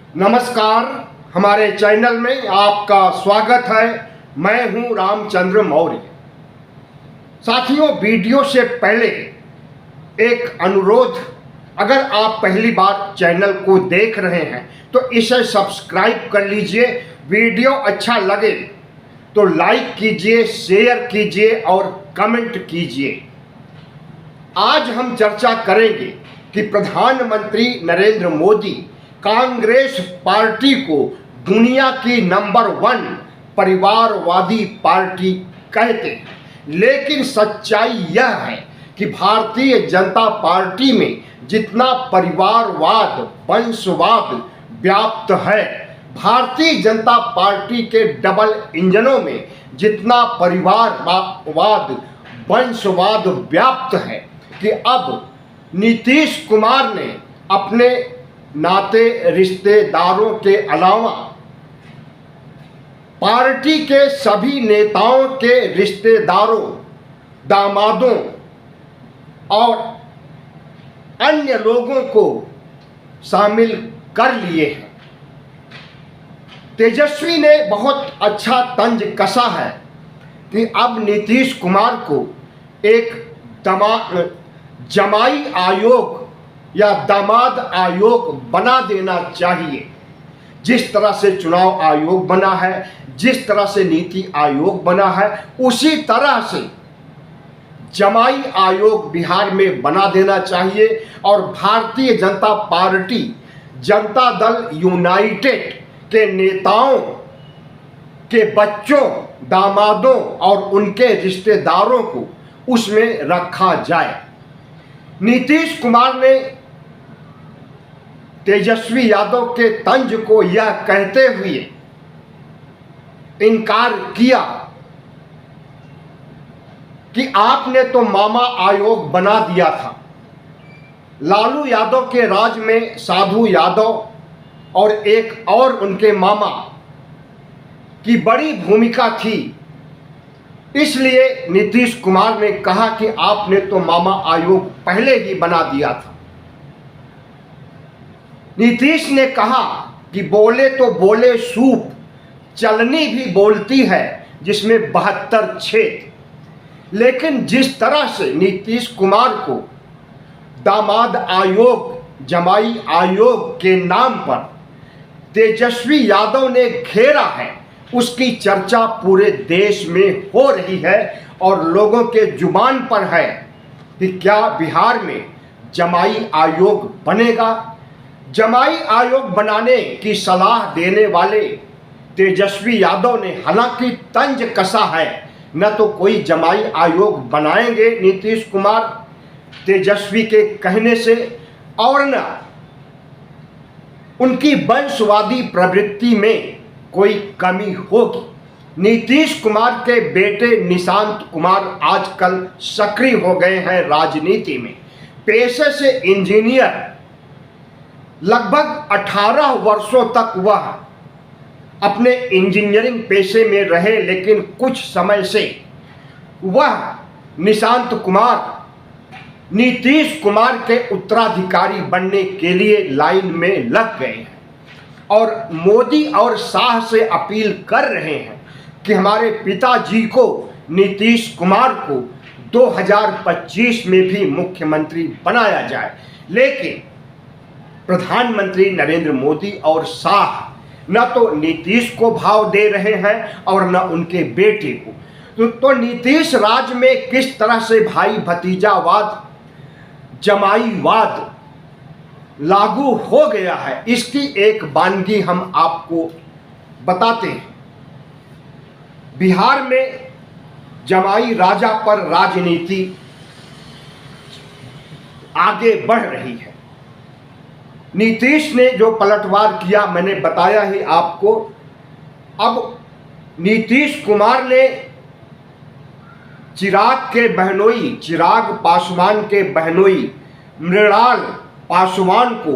नमस्कार, हमारे चैनल में आपका स्वागत है। मैं हूं रामचंद्र मौर्य। साथियों, वीडियो से पहले एक अनुरोध, अगर आप पहली बार चैनल को देख रहे हैं तो इसे सब्सक्राइब कर लीजिए। वीडियो अच्छा लगे तो लाइक कीजिए, शेयर कीजिए और कमेंट कीजिए। आज हम चर्चा करेंगे कि प्रधानमंत्री नरेंद्र मोदी कांग्रेस पार्टी को दुनिया की नंबर 1 परिवारवादी पार्टी कहते हैं, लेकिन सच्चाई यह है कि भारतीय जनता पार्टी में जितना परिवारवाद, वंशवाद व्याप्त है, भारतीय जनता पार्टी के डबल इंजनों में जितना परिवारवाद, वंशवाद व्याप्त है कि अब नीतीश कुमार ने अपने नाते रिश्तेदारों के अलावा पार्टी के सभी नेताओं के रिश्तेदारों, दामादों और अन्य लोगों को शामिल कर लिए हैं। तेजस्वी ने बहुत अच्छा तंज कसा है कि अब नीतीश कुमार को एक जमाई आयोग या दामाद आयोग बना देना चाहिए। जिस तरह से चुनाव आयोग बना है, जिस तरह से नीति आयोग बना है, उसी तरह से जमाई आयोग बिहार में बना देना चाहिए। और भारतीय जनता पार्टी, जनता दल यूनाइटेड के नेताओं के बच्चों, दामादों और उनके रिश्तेदारों को उसमें रखा जाए। नीतीश कुमार ने तेजस्वी यादव के तंज को यह कहते हुए इनकार किया कि आपने तो मामा आयोग बना दिया था। लालू यादव के राज में साधु यादव और एक और उनके मामा की बड़ी भूमिका थी, इसलिए नीतीश कुमार ने कहा कि आपने तो मामा आयोग पहले ही बना दिया था। नीतीश ने कहा कि बोले तो बोले सूप, चलनी भी बोलती है जिसमें 72 छेद। लेकिन जिस तरह से नीतीश कुमार को दामाद आयोग, जमाई आयोग के नाम पर तेजस्वी यादव ने घेरा है, उसकी चर्चा पूरे देश में हो रही है और लोगों के जुबान पर है कि क्या बिहार में जमाई आयोग बनेगा। जमाई आयोग बनाने की सलाह देने वाले तेजस्वी यादव ने हालांकि तंज कसा है, न तो कोई जमाई आयोग बनाएंगे नीतीश कुमार तेजस्वी के कहने से, और न उनकी वंशवादी प्रवृत्ति में कोई कमी होगी। नीतीश कुमार के बेटे निशांत कुमार आजकल सक्रिय हो गए हैं राजनीति में। पेशे से इंजीनियर, लगभग 18 वर्षों तक वह अपने इंजीनियरिंग पेशे में रहे, लेकिन कुछ समय से वह निशांत कुमार नीतीश कुमार के उत्तराधिकारी बनने के लिए लाइन में लग गए हैं और मोदी और शाह से अपील कर रहे हैं कि हमारे पिताजी को, नीतीश कुमार को 2025 में भी मुख्यमंत्री बनाया जाए। लेकिन प्रधानमंत्री नरेंद्र मोदी और शाह न तो नीतीश को भाव दे रहे हैं और न उनके बेटे को। तो नीतीश राज में किस तरह से भाई भतीजावाद, जमाईवाद लागू हो गया है, इसकी एक वानगी हम आपको बताते हैं। बिहार में जमाई राजा पर राजनीति आगे बढ़ रही है। नीतीश ने जो पलटवार किया मैंने बताया ही आपको। अब नीतीश कुमार ने चिराग पासवान के बहनोई मृणाल पासवान को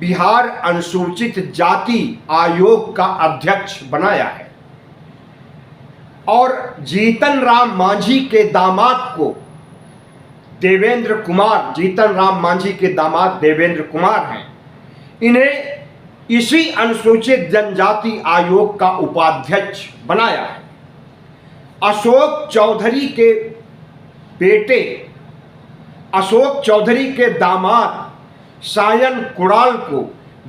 बिहार अनुसूचित जाति आयोग का अध्यक्ष बनाया है और जीतन राम मांझी के दामाद को देवेंद्र कुमार, जीतन राम मांझी के दामाद देवेंद्र कुमार हैं, इन्हें इसी अनुसूचित जनजाति आयोग का उपाध्यक्ष बनाया है। अशोक चौधरी के बेटे, अशोक चौधरी के दामाद सायन कुणाल को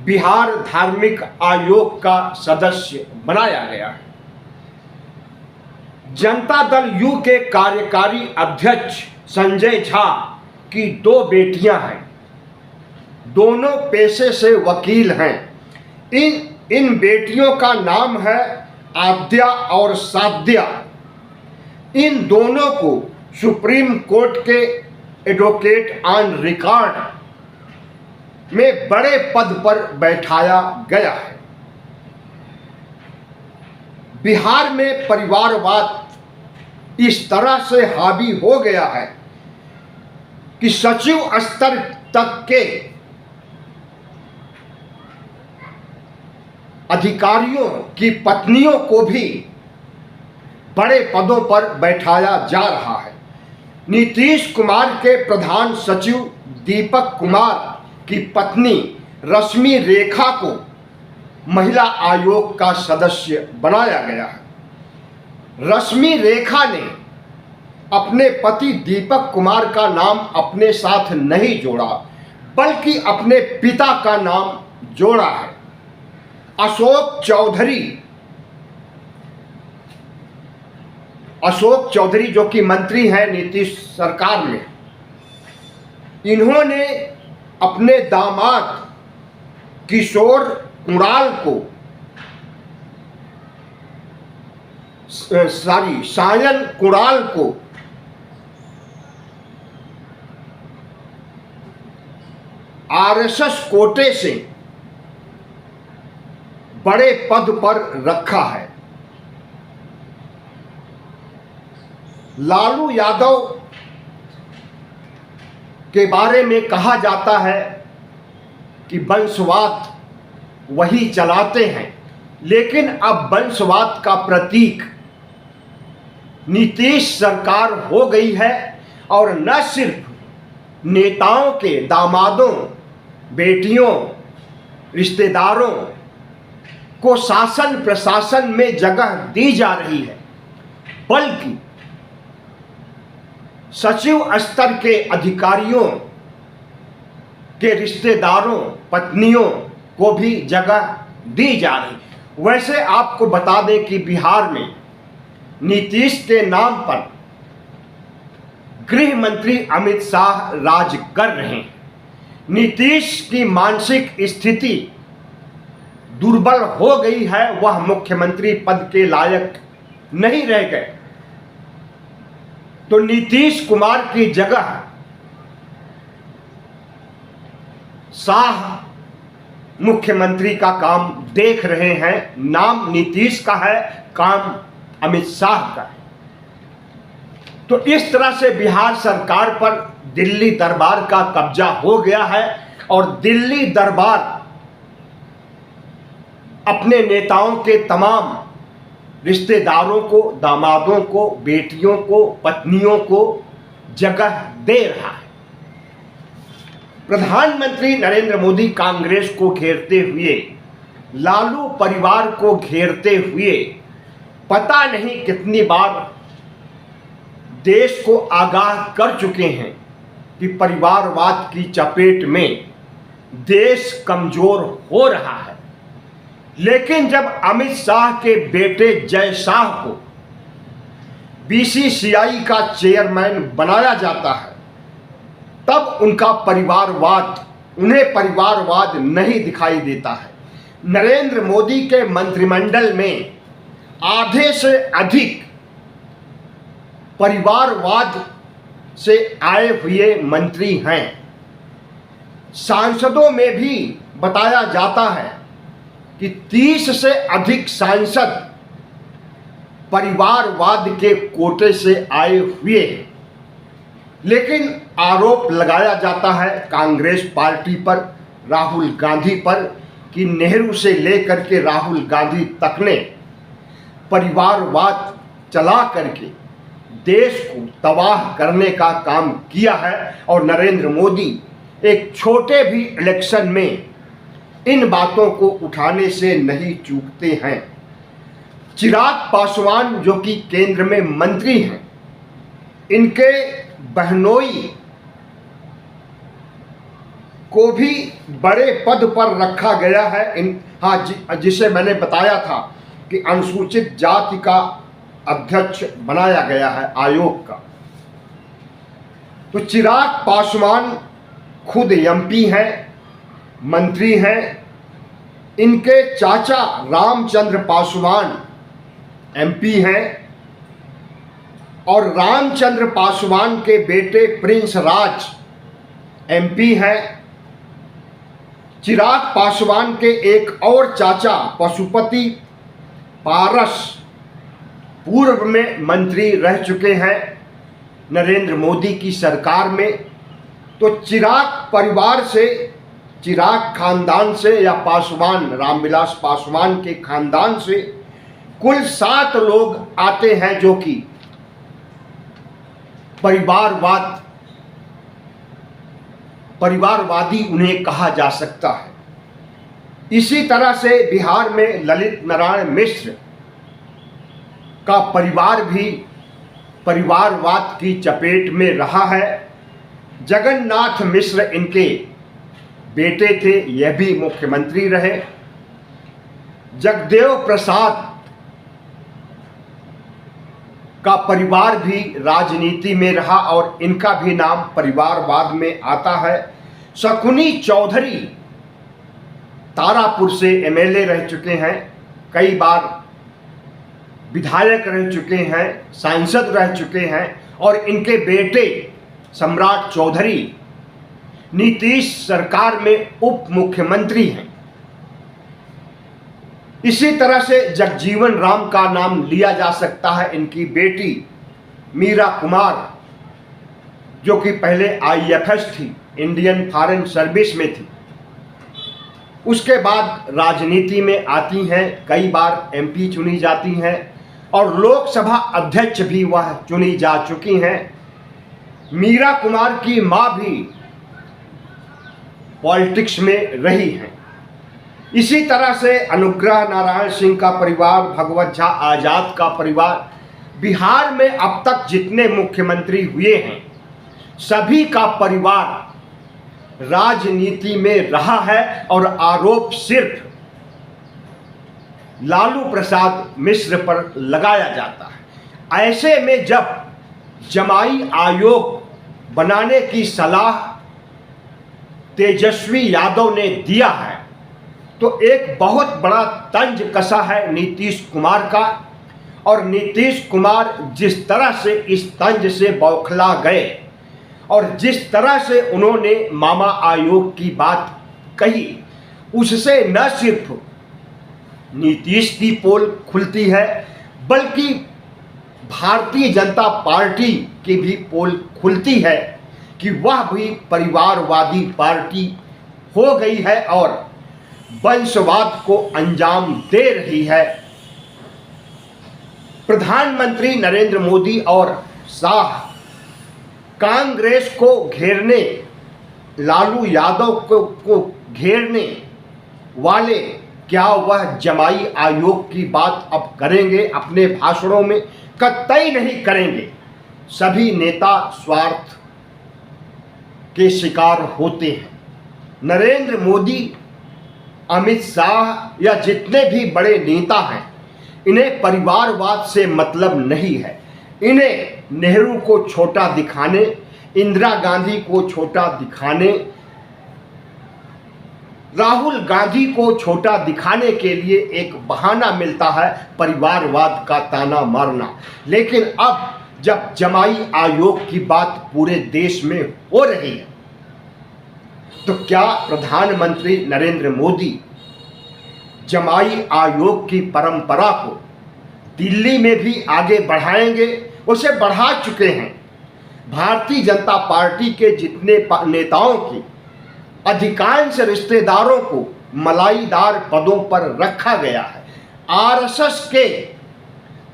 बिहार धार्मिक आयोग का सदस्य बनाया गया है। जनता दल यू के कार्यकारी अध्यक्ष संजय झा की 2 बेटियां हैं। दोनों पेशे से वकील हैं। इन बेटियों का नाम है आद्या और साध्या। इन दोनों को सुप्रीम कोर्ट के एडवोकेट ऑन रिकॉर्ड में बड़े पद पर बैठाया गया है। बिहार में परिवारवाद इस तरह से हावी हो गया है कि सचिव स्तर तक के अधिकारियों की पत्नियों को भी बड़े पदों पर बैठाया जा रहा है। नीतीश कुमार के प्रधान सचिव दीपक कुमार की पत्नी रश्मि रेखा को महिला आयोग का सदस्य बनाया गया है। रश्मि रेखा ने अपने पति दीपक कुमार का नाम अपने साथ नहीं जोड़ा, बल्कि अपने पिता का नाम जोड़ा है। अशोक चौधरी जो कि मंत्री हैं नीतीश सरकार में, इन्होंने अपने दामाद किशोर कुणाल को सायन कुणाल को आरएसएस कोटे से बड़े पद पर रखा है। लालू यादव के बारे में कहा जाता है कि वंशवाद वही चलाते हैं, लेकिन अब वंशवाद का प्रतीक नीतीश सरकार हो गई है। और न सिर्फ नेताओं के दामादों, बेटियों, रिश्तेदारों को शासन प्रशासन में जगह दी जा रही है, बल्कि सचिव स्तर के अधिकारियों के रिश्तेदारों, पत्नियों को भी जगह दी जा रही। वैसे आपको बता दें कि बिहार में नीतीश के नाम पर गृह मंत्री अमित शाह राज कर रहे हैं। नीतीश की मानसिक स्थिति दुर्बल हो गई है, वह मुख्यमंत्री पद के लायक नहीं रह गए। तो नीतीश कुमार की जगह शाह मुख्यमंत्री का काम देख रहे हैं। नाम नीतीश का है, काम अमित शाह का है। तो इस तरह से बिहार सरकार पर दिल्ली दरबार का कब्जा हो गया है और दिल्ली दरबार अपने नेताओं के तमाम रिश्तेदारों को, दामादों को, बेटियों को, पत्नियों को जगह दे रहा है। प्रधानमंत्री नरेंद्र मोदी कांग्रेस को घेरते हुए, लालू परिवार को घेरते हुए पता नहीं कितनी बार देश को आगाह कर चुके हैं कि परिवारवाद की चपेट में देश कमजोर हो रहा है। लेकिन जब अमित शाह के बेटे जय शाह को बीसीसीआई का चेयरमैन बनाया जाता है, तब उन्हें परिवारवाद नहीं दिखाई देता है। नरेंद्र मोदी के मंत्रिमंडल में आधे से अधिक परिवारवाद से आए हुए मंत्री हैं। सांसदों में भी बताया जाता है कि 30 से अधिक सांसद परिवारवाद के कोटे से आए हुए हैं। लेकिन आरोप लगाया जाता है कांग्रेस पार्टी पर, राहुल गांधी पर, कि नेहरू से लेकर के राहुल गांधी तक ने परिवारवाद चला करके देश को तबाह करने का काम किया है। और नरेंद्र मोदी एक छोटे भी इलेक्शन में इन बातों को उठाने से नहीं चूकते हैं। चिराग पासवान जो कि केंद्र में मंत्री हैं, इनके बहनोई को भी बड़े पद पर रखा गया है। जिसे मैंने बताया था कि अनुसूचित जाति का अध्यक्ष बनाया गया है आयोग का। तो चिराग पासवान खुद एमपी हैं, मंत्री हैं। इनके चाचा रामचंद्र पासवान एमपी हैं और रामचंद्र पासवान के बेटे प्रिंस राज एमपी हैं। चिराग पासवान के एक और चाचा पशुपति पारस पूर्व में मंत्री रह चुके हैं नरेंद्र मोदी की सरकार में। तो चिराग परिवार से, चिराग खानदान से या पासवान, रामविलास पासवान के खानदान से कुल 7 लोग आते हैं जो कि परिवारवादी उन्हें कहा जा सकता है। इसी तरह से बिहार में ललित नारायण मिश्र का परिवार भी परिवारवाद की चपेट में रहा है। जगन्नाथ मिश्र इनके बेटे थे, यह भी मुख्यमंत्री रहे। जगदेव प्रसाद का परिवार भी राजनीति में रहा और इनका भी नाम परिवारवाद में आता है। शकुनी चौधरी तारापुर से एमएलए रह चुके हैं, कई बार विधायक रह चुके हैं, सांसद रह चुके हैं और इनके बेटे सम्राट चौधरी नीतीश सरकार में उप मुख्यमंत्री हैं। इसी तरह से जगजीवन राम का नाम लिया जा सकता है। इनकी बेटी मीरा कुमार जो कि पहले आईएफएस थी, इंडियन फॉरेन सर्विस में थी, उसके बाद राजनीति में आती हैं, कई बार एमपी चुनी जाती हैं और लोकसभा अध्यक्ष भी वह चुनी जा चुकी हैं। मीरा कुमार की मां भी पॉलिटिक्स में रही हैं। इसी तरह से अनुग्रह नारायण सिंह का परिवार, भगवत झा आजाद का परिवार, बिहार में अब तक जितने मुख्यमंत्री हुए हैं सभी का परिवार राजनीति में रहा है और आरोप सिर्फ लालू प्रसाद मिश्र पर लगाया जाता है। ऐसे में जब जमाई आयोग बनाने की सलाह तेजस्वी यादव ने दिया है तो एक बहुत बड़ा तंज कसा है नीतीश कुमार का। और नीतीश कुमार जिस तरह से इस तंज से बौखला गए और जिस तरह से उन्होंने मामा आयोग की बात कही, उससे न सिर्फ नीतीश की पोल खुलती है बल्कि भारतीय जनता पार्टी की भी पोल खुलती है कि वह भी परिवारवादी पार्टी हो गई है और वंशवाद को अंजाम दे रही है। प्रधानमंत्री नरेंद्र मोदी और शाह कांग्रेस को घेरने, लालू यादव को घेरने वाले, क्या वह जमाई आयोग की बात अब करेंगे अपने भाषणों में? कतई नहीं करेंगे। सभी नेता स्वार्थ के शिकार होते हैं। नरेंद्र मोदी, अमित शाह या जितने भी बड़े नेता हैं, इन्हें परिवारवाद से मतलब नहीं है। इन्हें नेहरू को छोटा दिखाने, इंदिरा गांधी को छोटा दिखाने, राहुल गांधी को छोटा दिखाने के लिए एक बहाना मिलता है परिवारवाद का ताना मारना। लेकिन अब जब जमाई आयोग की बात पूरे देश में हो रही है तो क्या प्रधानमंत्री नरेंद्र मोदी जमाई आयोग की परंपरा को दिल्ली में भी आगे बढ़ाएंगे? उसे बढ़ा चुके हैं। भारतीय जनता पार्टी के जितने नेताओं की अधिकांश रिश्तेदारों को मलाईदार पदों पर रखा गया है। आरएसएस के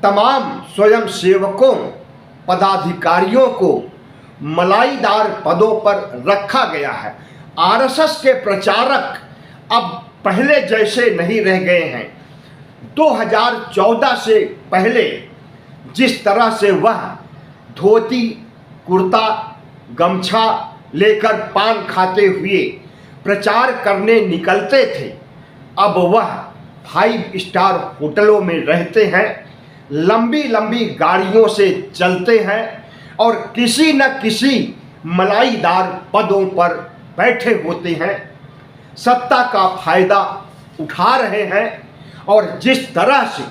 तमाम स्वयंसेवकों, पदाधिकारियों को मलाईदार पदों पर रखा गया है। आरएसएस के प्रचारक अब पहले जैसे नहीं रह गए हैं। 2014 से पहले जिस तरह से वह धोती कुर्ता गमछा लेकर पान खाते हुए प्रचार करने निकलते थे, अब वह 5 स्टार होटलों में रहते हैं, लंबी लंबी गाड़ियों से चलते हैं और किसी न किसी मलाईदार पदों पर बैठे होते हैं, सत्ता का फायदा उठा रहे हैं। और जिस तरह से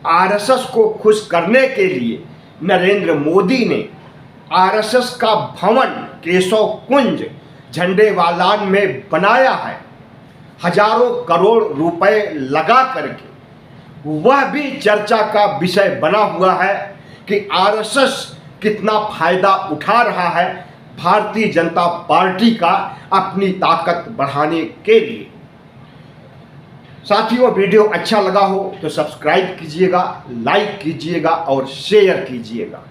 आरएसएस को खुश करने के लिए नरेंद्र मोदी ने आरएसएस का भवन केशव कुंज झंडेवालान में बनाया है, हजारों करोड़ रुपए लगा करके, वह भी चर्चा का विषय बना हुआ है कि आरएसएस कितना फायदा उठा रहा है भारतीय जनता पार्टी का अपनी ताकत बढ़ाने के लिए। साथियों, वीडियो अच्छा लगा हो तो सब्सक्राइब कीजिएगा, लाइक कीजिएगा और शेयर कीजिएगा।